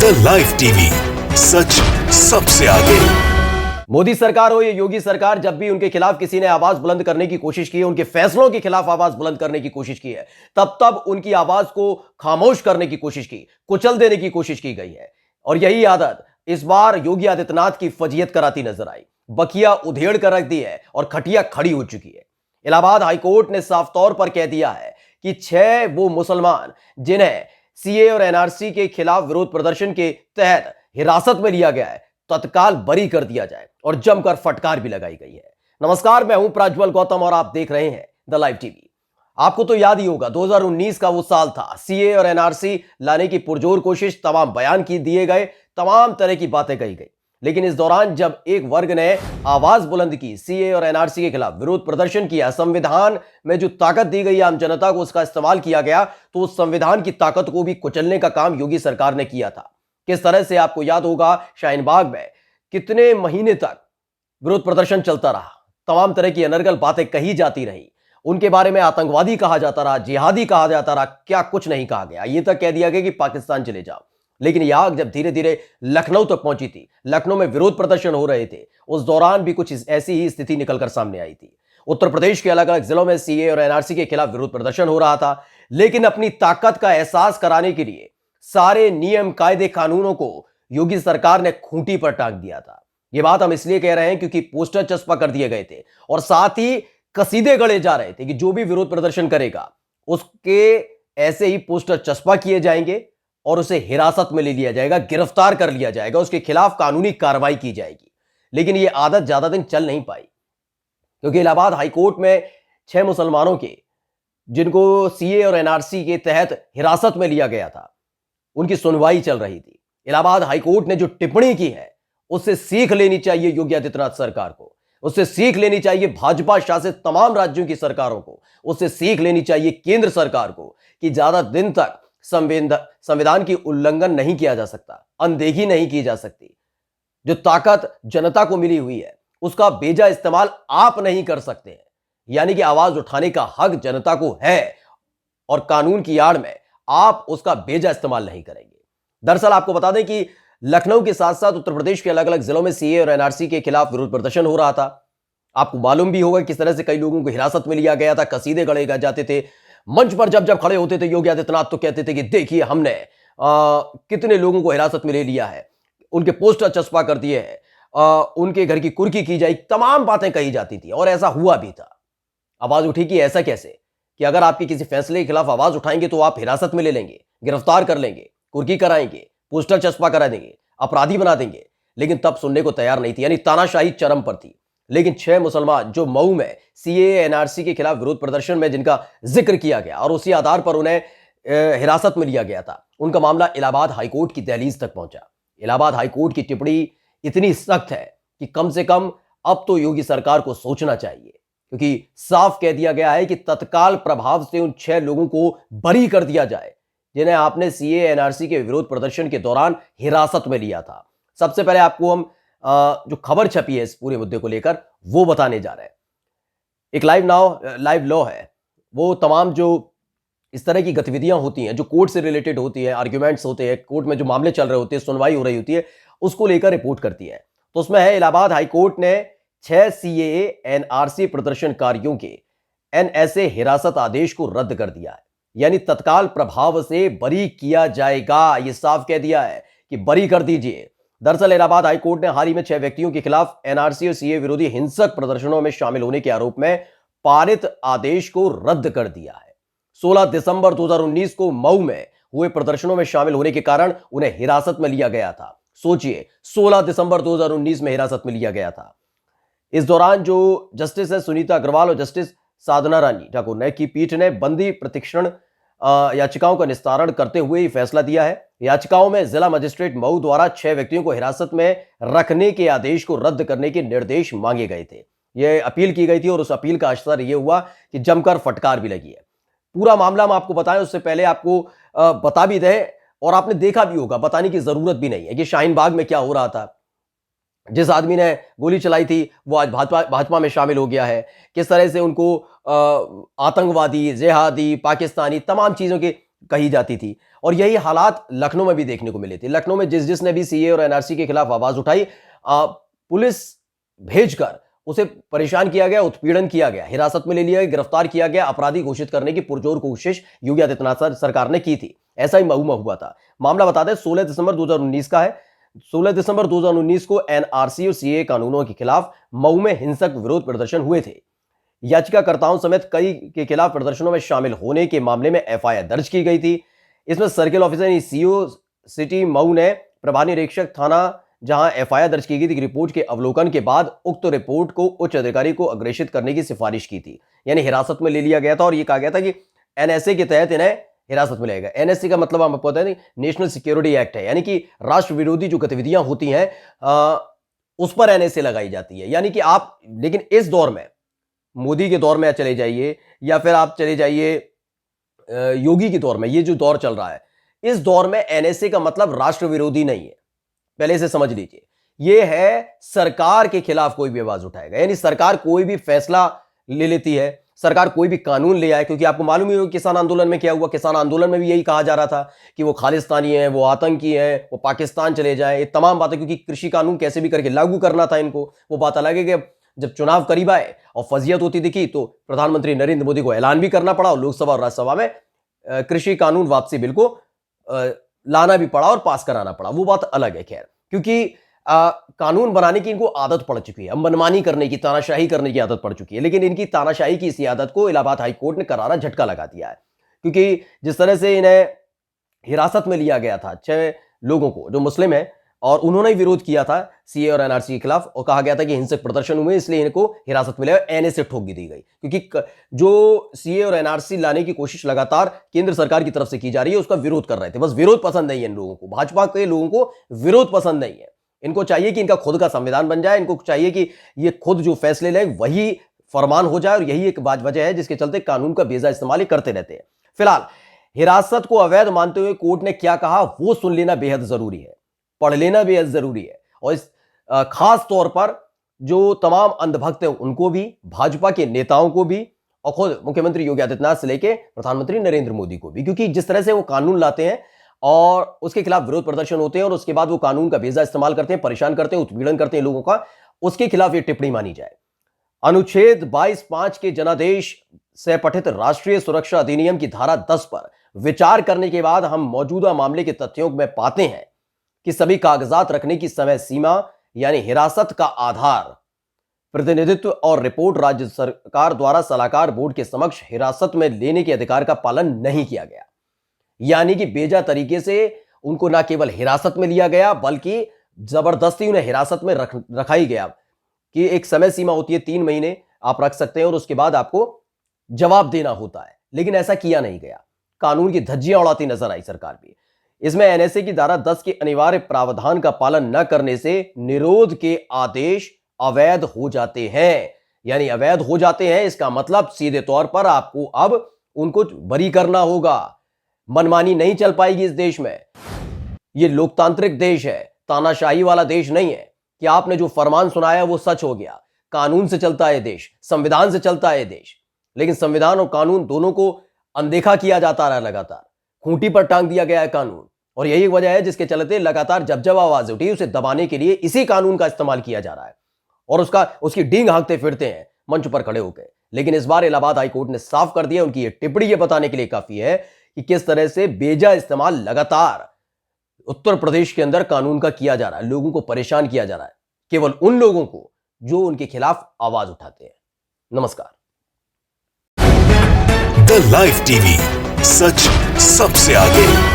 The live TV, सच सबसे आगे। मोदी सरकार हो या योगी सरकार, जब भी उनके खिलाफ किसी ने आवाज बुलंद करने की कोशिश की है, उनके फैसलों के खिलाफ आवाज बुलंद करने की कोशिश की है, तब तब उनकी आवाज को खामोश करने की कोशिश की, कुचल देने की कोशिश की गई है। और यही आदत इस बार योगी आदित्यनाथ की फजीयत कराती नजर आई। बकिया उधेड़ कर रख दी है और खटिया खड़ी हो चुकी है। इलाहाबाद हाईकोर्ट ने साफ तौर पर कह दिया है कि 6 वो मुसलमान जिन्हें सीए और एनआरसी के खिलाफ विरोध प्रदर्शन के तहत हिरासत में लिया गया है, तत्काल बरी कर दिया जाए। और जमकर फटकार भी लगाई गई है। नमस्कार, मैं हूं प्रज्वल गौतम और आप देख रहे हैं द लाइव टीवी। आपको तो याद ही होगा, 2019 का वो साल था। सीए और एनआरसी लाने की पुरजोर कोशिश, तमाम बयान की दिए गए, तमाम तरह की बातें कही गई। लेकिन इस दौरान जब एक वर्ग ने आवाज बुलंद की, सीए और एनआरसी के खिलाफ विरोध प्रदर्शन किया, संविधान में जो ताकत दी गई आम जनता को उसका इस्तेमाल किया गया, तो उस संविधान की ताकत को भी कुचलने का काम योगी सरकार ने किया था। किस तरह से, आपको याद होगा, शाहीन बाग में कितने महीने तक विरोध प्रदर्शन चलता रहा, तमाम तरह की अनर्गल बातें कही जाती रही, उनके बारे में आतंकवादी कहा जाता रहा, जिहादी कहा जाता रहा, क्या कुछ नहीं कहा गया। यह तक कह दिया गया कि पाकिस्तान चले जाओ। लेकिन यह आग जब धीरे धीरे लखनऊ तक पहुंची थी, लखनऊ में विरोध प्रदर्शन हो रहे थे, उस दौरान भी कुछ ऐसी ही स्थिति निकलकर सामने आई थी। उत्तर प्रदेश के अलग अलग जिलों में सीए और एनआरसी के खिलाफ विरोध प्रदर्शन हो रहा था। लेकिन अपनी ताकत का एहसास कराने के लिए सारे नियम, कायदे, कानूनों को योगी सरकार ने खूंटी पर टांग दिया था। यह बात हम इसलिए कह रहे हैं क्योंकि पोस्टर चस्पा कर दिए गए थे और साथ ही कसीदे गढ़े जा रहे थे कि जो भी विरोध प्रदर्शन करेगा उसके ऐसे ही पोस्टर चस्पा किए जाएंगे और उसे हिरासत में ले लिया जाएगा, गिरफ्तार कर लिया जाएगा, उसके खिलाफ कानूनी कार्रवाई की जाएगी। लेकिन यह आदत ज्यादा दिन चल नहीं पाई, क्योंकि इलाहाबाद हाईकोर्ट में 6 मुसलमानों के, जिनको सीए और एनआरसी के तहत हिरासत में लिया गया था, उनकी सुनवाई चल रही थी। इलाहाबाद हाईकोर्ट ने जो टिप्पणी की है, उससे सीख लेनी चाहिए योगी आदित्यनाथ सरकार को, उससे सीख लेनी चाहिए भाजपा शासित तमाम राज्यों की सरकारों को, उससे सीख लेनी चाहिए केंद्र सरकार को कि ज्यादा दिन तक संविधान की उल्लंघन नहीं किया जा सकता, अनदेखी नहीं की जा सकती। जो ताकत जनता को मिली हुई है, उसका बेजा इस्तेमाल आप नहीं कर सकते हैं। यानी कि आवाज उठाने का हक जनता को है और कानून की आड़ में आप उसका बेजा इस्तेमाल नहीं करेंगे। दरअसल आपको बता दें कि लखनऊ के साथ साथ उत्तर प्रदेश के अलग अलग जिलों में सीए और एनआरसी के खिलाफ विरोध प्रदर्शन हो रहा था। आपको मालूम भी होगा किस तरह से कई लोगों को हिरासत में लिया गया था, कसीदे गढ़े जाते थे। मंच पर जब जब खड़े होते थे योगी आदित्यनाथ तो कहते थे कि देखिए हमने कितने लोगों को हिरासत में ले लिया है, उनके पोस्टर चस्पा कर दिए हैं, उनके घर की कुर्की की जाए, तमाम बातें कही जाती थी और ऐसा हुआ भी था। आवाज उठी कि ऐसा कैसे, कि अगर आपके किसी फैसले के खिलाफ आवाज उठाएंगे तो आप हिरासत में ले लेंगे, गिरफ्तार कर लेंगे, कुर्की कराएंगे, पोस्टर चस्पा करा देंगे, अपराधी बना देंगे। लेकिन तब सुनने को तैयार नहीं थी, यानी तानाशाही चरम पर थी। लेकिन 6 मुसलमान जो मऊ में सीए एनआरसी के खिलाफ विरोध प्रदर्शन में जिनका जिक्र किया गया और उसी आधार पर उन्हें हिरासत में लिया गया था, उनका मामला इलाहाबाद हाईकोर्ट की दहलीज तक पहुंचा। इलाहाबाद हाईकोर्ट की टिप्पणी इतनी सख्त है कि कम से कम अब तो योगी सरकार को सोचना चाहिए, क्योंकि साफ कह दिया गया है कि तत्काल प्रभाव से उन 6 लोगों को बरी कर दिया जाए जिन्हें आपने सीए एनआरसी के विरोध प्रदर्शन के दौरान हिरासत में लिया था। सबसे पहले आपको हम जो खबर छपी है इस पूरे मुद्दे को लेकर वो बताने जा रहे हैं। एक लाइव लॉ है, वो तमाम जो इस तरह की गतिविधियां होती हैं, जो कोर्ट से रिलेटेड होती है, आर्ग्यूमेंट्स होते हैं, कोर्ट में जो मामले चल रहे होते हैं, सुनवाई हो रही होती है, उसको लेकर रिपोर्ट करती है। तो उसमें है, इलाहाबाद हाईकोर्ट ने 6 सीए एनआरसी प्रदर्शनकारियों के एनएसए हिरासत आदेश को रद्द कर दिया है, यानी तत्काल प्रभाव से बरी किया जाएगा। यह साफ कह दिया है कि बरी कर दीजिए। दरअसल इलाहाबाद हाईकोर्ट ने हाल ही में 6 व्यक्तियों के खिलाफ एनआरसी और सीए विरोधी हिंसक प्रदर्शनों में शामिल होने के आरोप में पारित आदेश को रद्द कर दिया है। 16 दिसंबर 2019 को मऊ में हुए प्रदर्शनों में शामिल होने के कारण उन्हें हिरासत में लिया गया था। सोचिए, 16 दिसंबर 2019 में हिरासत में लिया गया था। इस दौरान जो जस्टिस है सुनीता अग्रवाल और जस्टिस साधना रानी ठाकुर ने की पीठ ने बंदी प्रशिक्षण याचिकाओं का निस्तारण करते हुए ये फैसला दिया है। याचिकाओं में जिला मजिस्ट्रेट मऊ द्वारा 6 व्यक्तियों को हिरासत में रखने के आदेश को रद्द करने के निर्देश मांगे गए थे। यह अपील की गई थी और उस अपील का असर यह हुआ कि जमकर फटकार भी लगी है। पूरा मामला हम आपको बताएं उससे पहले आपको बता भी दें, और आपने देखा भी होगा, बताने की जरूरत भी नहीं है कि शाहीन बाग में क्या हो रहा था। जिस आदमी ने गोली चलाई थी वो आज भाजपा में शामिल हो गया है। किस तरह से उनको आतंकवादी, जिहादी, पाकिस्तानी तमाम चीजों के कही जाती थी। और यही हालात लखनऊ में भी देखने को मिले थे। लखनऊ में जिसने भी सीए और एनआरसी के खिलाफ आवाज उठाई, पुलिस भेजकर उसे परेशान किया गया, उत्पीड़न किया गया, हिरासत में ले लिया गया, गिरफ्तार किया गया, अपराधी घोषित करने की पुरजोर कोशिश योगी आदित्यनाथ सरकार ने की थी। ऐसा ही मऊ में हुआ था। मामला बता दें 16 दिसंबर 2019 का है। 16 दिसंबर 2019 को एनआरसी और सीए कानूनों के खिलाफ मऊ में हिंसक विरोध प्रदर्शन हुए थे। याचिकाकर्ताओं समेत कई के खिलाफ प्रदर्शनों में शामिल होने के मामले में एफआईआर दर्ज की गई थी। इसमें circle officer CO city Mau ने प्रभारी निरीक्षक थाना जहां एफआईआर दर्ज की गई थी, रिपोर्ट के अवलोकन के बाद उक्त रिपोर्ट को उच्च अधिकारी को अग्रेषित करने की सिफारिश की थी। यानी हिरासत में ले लिया गया था और यह कहा गया था कि एनएसए के तहत इन्हें हिरासत में लेगा। एनएसए का मतलब आपको पता है नेशनल सिक्योरिटी एक्ट है, यानी कि राष्ट्र विरोधी जो गतिविधियां होती हैं उस पर एनएसए लगाई जाती है। यानी कि आप, लेकिन इस दौर में, मोदी के दौर में चले जाइए या फिर आप चले जाइए योगी के दौर में, ये जो दौर चल रहा है, इस दौर में एनएसए का मतलब राष्ट्र विरोधी नहीं है, पहले से समझ लीजिए। यह है सरकार के खिलाफ कोई भी आवाज उठाएगा, यानी सरकार कोई भी फैसला ले लेती है, सरकार कोई भी कानून ले आए। क्योंकि आपको मालूम ही होगा किसान आंदोलन में क्या हुआ। किसान आंदोलन में भी यही कहा जा रहा था कि वो खालिस्तानी हैं, वो आतंकी हैं, वो पाकिस्तान चले जाएं, ये तमाम बातें, क्योंकि कृषि कानून कैसे भी करके लागू करना था इनको। वो बात अलग है कि जब चुनाव करीब आए और फजीयत होती दिखी तो प्रधानमंत्री नरेंद्र मोदी को ऐलान भी करना पड़ा और लोकसभा और राज्यसभा में कृषि कानून वापसी बिल को लाना भी पड़ा और पास कराना पड़ा। वो बात अलग है। खैर, क्योंकि कानून बनाने की इनको आदत पड़ चुकी है, मनमानी करने की, तानाशाही करने की आदत पड़ चुकी है। लेकिन इनकी तानाशाही की इसी आदत को इलाहाबाद हाई कोर्ट ने करारा झटका लगा दिया है। क्योंकि जिस तरह से इन्हें हिरासत में लिया गया था 6 लोगों को जो मुस्लिम है, और उन्होंने विरोध किया था सीए और एनआरसी के खिलाफ, और कहा गया था कि हिंसक प्रदर्शन हुए इसलिए इनको हिरासत में लिया, एनएसए ठोक दी गई। क्योंकि जो सीए और एनआरसी लाने की कोशिश लगातार केंद्र सरकार की तरफ से की जा रही है, उसका विरोध कर रहे थे। बस विरोध पसंद नहीं है इन लोगों को, भाजपा के लोगों को विरोध पसंद नहीं है। इनको चाहिए कि इनका खुद का संविधान बन जाए, इनको चाहिए कि ये खुद जो फैसले ले वही फरमान हो जाए, और यही एक वजह है जिसके चलते कानून का बेजा इस्तेमाल करते रहते हैं। फिलहाल हिरासत को अवैध मानते हुए कोर्ट ने क्या कहा वो सुन लेना बेहद जरूरी है, पढ़ लेना बेहद जरूरी है। और इस खास तौर पर जो तमाम अंधभक्त हैं उनको भी, भाजपा के नेताओं को भी, और खुद मुख्यमंत्री योगी आदित्यनाथ से लेकर प्रधानमंत्री नरेंद्र मोदी को भी। क्योंकि जिस तरह से वो कानून लाते हैं और उसके खिलाफ विरोध प्रदर्शन होते हैं और उसके बाद वो कानून का बेजा इस्तेमाल करते हैं, परेशान करते हैं, उत्पीड़न करते हैं लोगों का, उसके खिलाफ ये टिप्पणी मानी जाए। अनुच्छेद 22(5) के जनादेश से पठित राष्ट्रीय सुरक्षा अधिनियम की धारा 10 पर विचार करने के बाद हम मौजूदा मामले के तथ्यों में पाते हैं कि सभी कागजात रखने की समय सीमा यानी हिरासत का आधार, प्रतिनिधित्व और रिपोर्ट राज्य सरकार द्वारा सलाहकार बोर्ड के समक्ष हिरासत में लेने के अधिकार का पालन नहीं किया गया। यानी कि बेजा तरीके से उनको ना केवल हिरासत में लिया गया बल्कि जबरदस्ती उन्हें हिरासत में रखा ही गया कि एक समय सीमा होती है, 3 महीने आप रख सकते हैं और उसके बाद आपको जवाब देना होता है। लेकिन ऐसा किया नहीं गया, कानून की धज्जियां उड़ाती नजर आई सरकार भी। इसमें एनएसए की धारा 10 के अनिवार्य प्रावधान का पालन न करने से निरोध के आदेश अवैध हो जाते हैं। यानी अवैध हो जाते हैं, इसका मतलब सीधे तौर पर आपको अब उनको बरी करना होगा। मनमानी नहीं चल पाएगी इस देश में। यह लोकतांत्रिक देश है, तानाशाही वाला देश नहीं है कि आपने जो फरमान सुनाया वो सच हो गया। कानून से चलता है देश, संविधान से चलता है देश। लेकिन संविधान और कानून दोनों को अनदेखा किया जाता रहा, लगातार खूंटी पर टांग दिया गया है कानून। और यही वजह है जिसके चलते लगातार जब आवाज उठी उसे दबाने के लिए इसी कानून का इस्तेमाल किया जा रहा है और उसकी डींग हाँकते फिरते हैं मंच पर खड़े होकर। लेकिन इस बार इलाहाबाद हाईकोर्ट ने साफ कर दिया, उनकी यह टिप्पणी ये बताने के लिए काफी है कि किस तरह से बेजा इस्तेमाल लगातार उत्तर प्रदेश के अंदर कानून का किया जा रहा है। लोगों को परेशान किया जा रहा है, केवल उन लोगों को जो उनके खिलाफ आवाज उठाते हैं। नमस्कार। द लाइव टीवी, सच सबसे आगे।